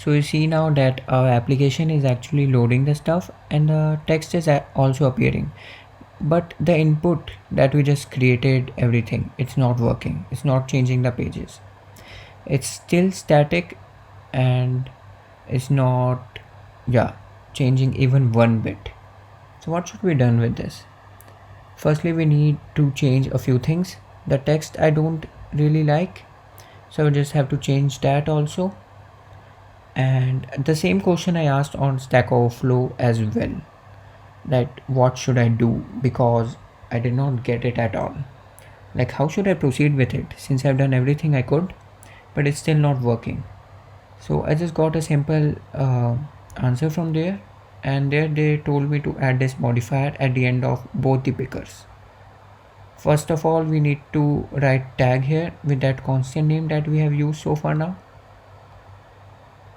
So you see now that our application is actually loading the stuff and the text is also appearing, but the input that we just created, everything, it's not working, it's not changing the pages, it's still static, and it's not, yeah, changing even one bit. So what should be done with this? Firstly, we need to change a few things. The text I don't really like, so we just have to change that also. And the same question I asked on Stack Overflow as well, that what should I do, because I did not get it at all. Like, how should I proceed with it since I've done everything I could, but it's still not working? So I just got a simple answer from there, and there they told me to add this modifier at the end of both the pickers. First of all, we need to write tag here with that constant name that we have used so far now.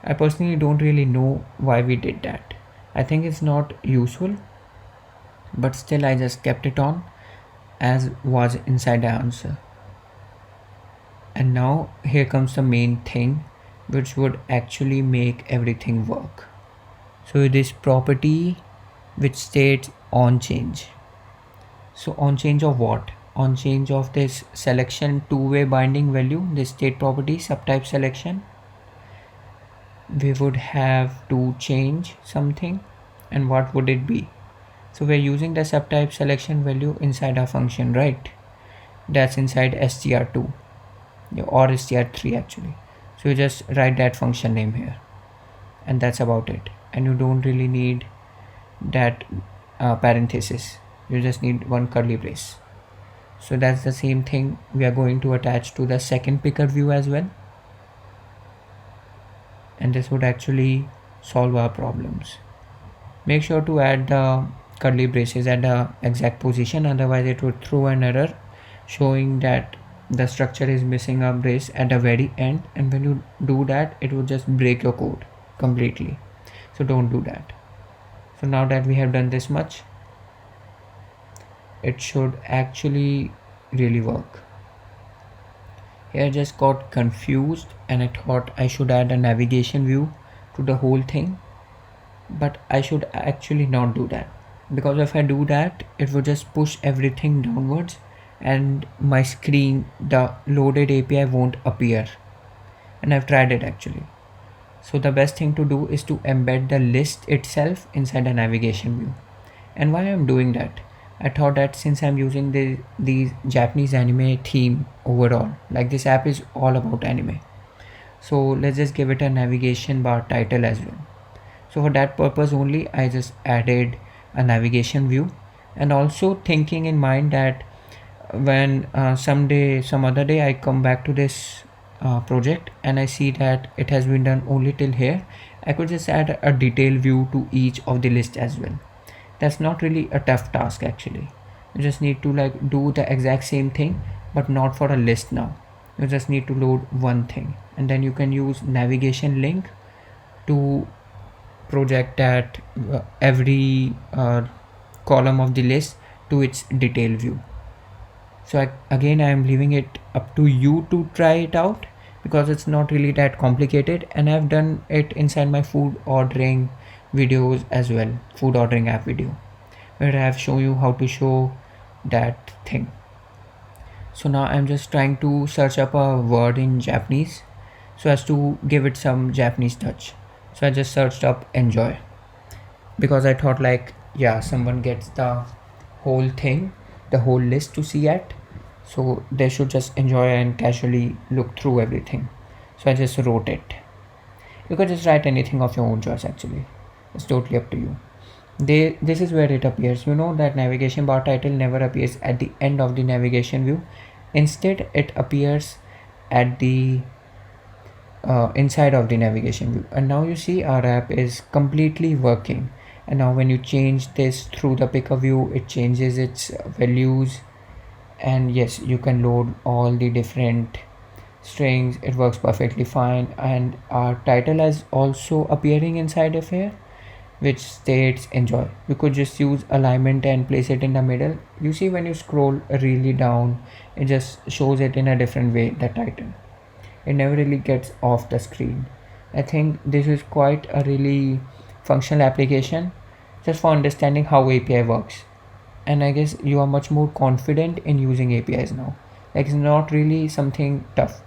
I personally don't really know why we did that. I think it's not useful, but still I just kept it on as was inside the answer. And now here comes the main thing which would actually make everything work. So this property which states on change. So on change of what? On change of this selection two-way binding value, this state property subtype selection, we would have to change something. And what would it be? So we're using the subtype selection value inside our function, right? That's inside str2 or str3 actually. So you just write that function name here, and that's about it. And you don't really need that parenthesis, you just need one curly brace. So that's the same thing we are going to attach to the second picker view as well, and this would actually solve our problems. Make sure to add the curly braces at the exact position, otherwise it would throw an error showing that the structure is missing a brace at the very end, and when you do that it would just break your code completely. So don't do that. So now that we have done this much, it should actually really work. Here I just got confused and I thought I should add a navigation view to the whole thing, but I should actually not do that, because if I do that it would just push everything downwards and my screen, the loaded API, won't appear, and I've tried it actually. So the best thing to do is to embed the list itself inside a navigation view. And why I'm doing that, I thought that since I'm using the Japanese anime theme overall, like this app is all about anime, so let's just give it a navigation bar title as well. So for that purpose only I just added a navigation view, and also thinking in mind that when some other day I come back to this project and I see that it has been done only till here, I could just add a detailed view to each of the list as well. That's not really a tough task actually. You just need to like do the exact same thing, but not for a list now. You just need to load one thing, and then you can use navigation link to project that every column of the list to its detail view. So again I am leaving it up to you to try it out, because it's not really that complicated, and I've done it inside my food ordering videos as well, food ordering app video, where I have shown you how to show that thing. So now I'm just trying to search up a word in Japanese so as to give it some Japanese touch. So I just searched up enjoy, because I thought like, yeah, someone gets the whole thing, the whole list to see at, so they should just enjoy and casually look through everything. So I just wrote it. You could just write anything of your own choice actually, it's totally up to you. This is where it appears. You know that navigation bar title never appears at the end of the navigation view. Instead it appears at the inside of the navigation view, and now you see our app is completely working. And now when you change this through the picker view, it changes its values, and yes, you can load all the different strings, it works perfectly fine. And our title is also appearing inside of here, which states enjoy. You could just use alignment and place it in the middle. You see when you scroll really down, it just shows it in a different way, the title. It never really gets off the screen. I think this is quite a really functional application just for understanding how API works. And I guess you are much more confident in using APIs now. Like it's not really something tough.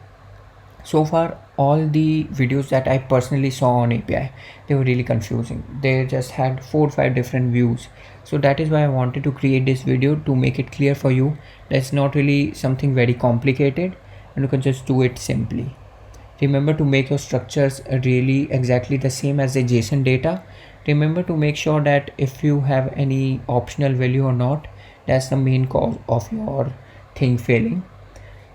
So far, all the videos that I personally saw on API, they were really confusing. They just had 4 or 5 different views. So that is why I wanted to create this video to make it clear for you that it's not really something very complicated and you can just do it simply. Remember to make your structures really exactly the same as the JSON data. Remember to make sure that if you have any optional value or not, that's the main cause of your thing failing.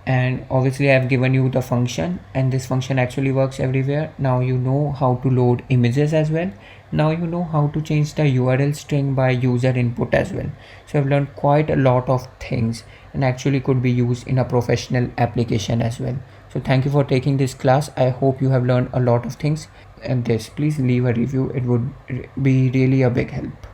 And obviously I've given you the function, and this function actually works everywhere. Now you know how to load images as well. Now you know how to change the URL string by user input as well. So I've learned quite a lot of things and actually could be used in a professional application as well. So thank you for taking this class. I hope you have learned a lot of things, and this please leave a review. It would be really a big help.